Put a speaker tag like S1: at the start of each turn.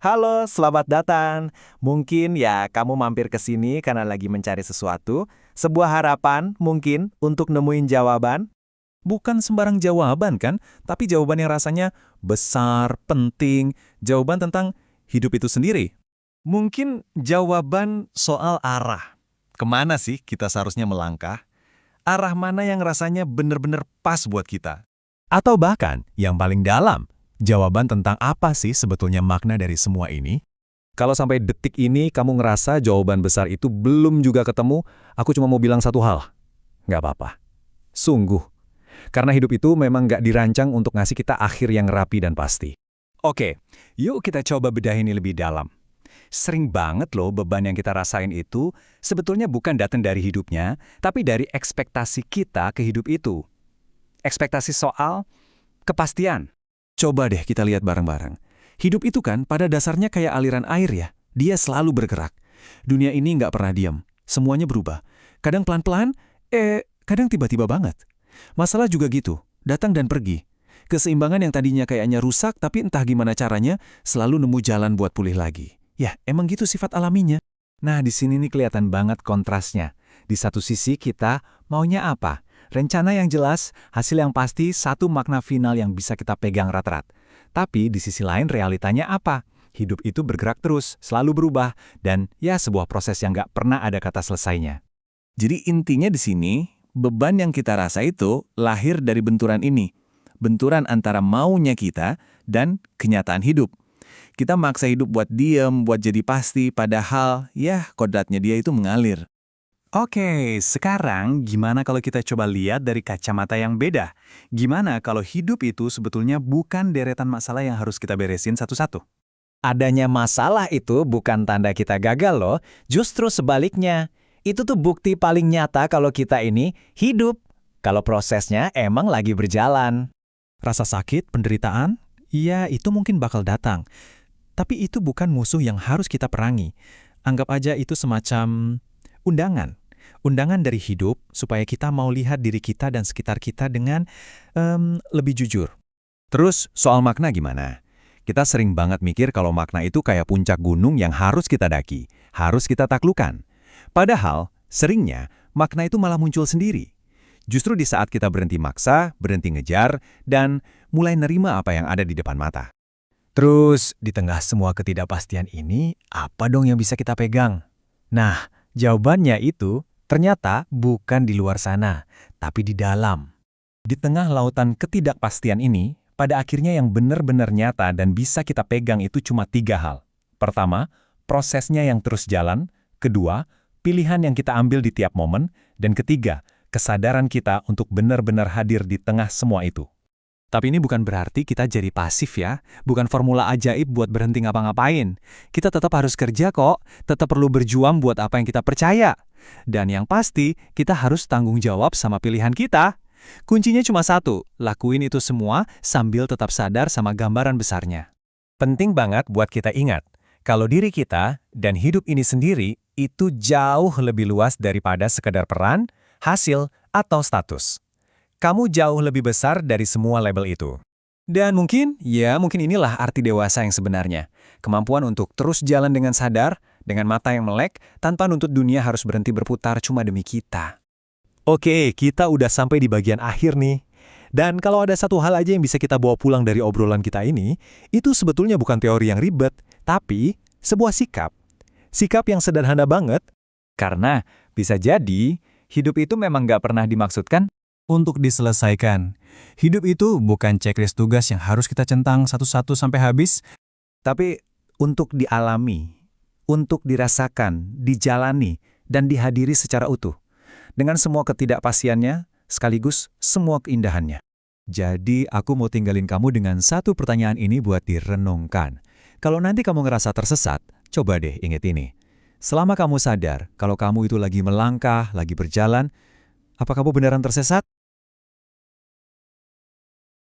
S1: Halo, selamat datang. Mungkin ya kamu mampir ke sini karena lagi mencari sesuatu, sebuah harapan mungkin untuk nemuin jawaban.
S2: Bukan sembarang jawaban kan, tapi jawaban yang rasanya besar, penting, jawaban tentang hidup itu sendiri. Mungkin jawaban soal arah. Kemana sih kita seharusnya melangkah? Arah mana yang rasanya benar-benar pas buat kita? Atau bahkan yang paling dalam, jawaban tentang apa sih sebetulnya makna dari semua ini? Kalau sampai detik ini kamu ngerasa jawaban besar itu belum juga ketemu, aku cuma mau bilang satu hal. Nggak apa-apa. Sungguh. Karena hidup itu memang nggak dirancang untuk ngasih kita akhir yang rapi dan pasti. Oke, yuk kita coba bedah ini lebih dalam. Sering banget loh beban yang kita rasain itu sebetulnya bukan datang dari hidupnya, tapi dari ekspektasi kita ke hidup itu. Ekspektasi soal kepastian. Coba deh kita lihat bareng-bareng. Hidup itu kan pada dasarnya kayak aliran air ya. Dia selalu bergerak. Dunia ini nggak pernah diam. Semuanya berubah. Kadang pelan-pelan, kadang tiba-tiba banget. Masalah juga gitu, datang dan pergi. Keseimbangan yang tadinya kayaknya rusak tapi entah gimana caranya selalu nemu jalan buat pulih lagi. Ya, emang gitu sifat alaminya. Nah, di sini nih kelihatan banget kontrasnya. Di satu sisi kita maunya apa? Rencana yang jelas, hasil yang pasti, satu makna final yang bisa kita pegang rat-rat. Tapi di sisi lain realitanya apa? Hidup itu bergerak terus, selalu berubah, dan ya sebuah proses yang nggak pernah ada kata selesainya. Jadi intinya di sini, beban yang kita rasa itu lahir dari benturan ini. Benturan antara maunya kita dan kenyataan hidup. Kita maksa hidup buat diem, buat jadi pasti, padahal ya kodratnya dia itu mengalir. Oke, sekarang gimana kalau kita coba lihat dari kacamata yang beda? Gimana kalau hidup itu sebetulnya bukan deretan masalah yang harus kita beresin satu-satu?
S1: Adanya masalah itu bukan tanda kita gagal loh, justru sebaliknya. Itu tuh bukti paling nyata kalau kita ini hidup, kalau prosesnya emang lagi berjalan.
S2: Rasa sakit, penderitaan, iya itu mungkin bakal datang. Tapi itu bukan musuh yang harus kita perangi. Anggap aja itu semacam undangan. Undangan dari hidup supaya kita mau lihat diri kita dan sekitar kita dengan lebih jujur. Terus soal makna gimana? Kita sering banget mikir kalau makna itu kayak puncak gunung yang harus kita daki, harus kita taklukkan. Padahal, seringnya makna itu malah muncul sendiri. Justru di saat kita berhenti maksa, berhenti ngejar, dan mulai nerima apa yang ada di depan mata. Terus, di tengah semua ketidakpastian ini, apa dong yang bisa kita pegang? Nah, jawabannya itu ternyata bukan di luar sana, tapi di dalam. Di tengah lautan ketidakpastian ini, pada akhirnya yang benar-benar nyata dan bisa kita pegang itu cuma 3 hal. Pertama, prosesnya yang terus jalan. Kedua, pilihan yang kita ambil di tiap momen. Dan ketiga, kesadaran kita untuk benar-benar hadir di tengah semua itu. Tapi ini bukan berarti kita jadi pasif ya, bukan formula ajaib buat berhenti ngapa-ngapain. Kita tetap harus kerja kok, tetap perlu berjuang buat apa yang kita percaya. Dan yang pasti, kita harus tanggung jawab sama pilihan kita. Kuncinya cuma satu, lakuin itu semua sambil tetap sadar sama gambaran besarnya. Penting banget buat kita ingat, kalau diri kita dan hidup ini sendiri itu jauh lebih luas daripada sekedar peran, hasil, atau status. Kamu jauh lebih besar dari semua label itu. Dan mungkin inilah arti dewasa yang sebenarnya. Kemampuan untuk terus jalan dengan sadar, dengan mata yang melek, tanpa nuntut dunia harus berhenti berputar cuma demi kita. Oke, kita udah sampai di bagian akhir nih. Dan kalau ada satu hal aja yang bisa kita bawa pulang dari obrolan kita ini, itu sebetulnya bukan teori yang ribet, tapi sebuah sikap. Sikap yang sederhana banget, karena bisa jadi hidup itu memang nggak pernah dimaksudkan untuk diselesaikan. Hidup itu bukan checklist tugas yang harus kita centang satu-satu sampai habis, tapi untuk dialami, untuk dirasakan, dijalani, dan dihadiri secara utuh. Dengan semua ketidakpastiannya, sekaligus semua keindahannya. Jadi, aku mau tinggalin kamu dengan satu pertanyaan ini buat direnungkan. Kalau nanti kamu ngerasa tersesat, coba deh ingat ini. Selama kamu sadar kalau kamu itu lagi melangkah, lagi berjalan, apa kamu beneran tersesat?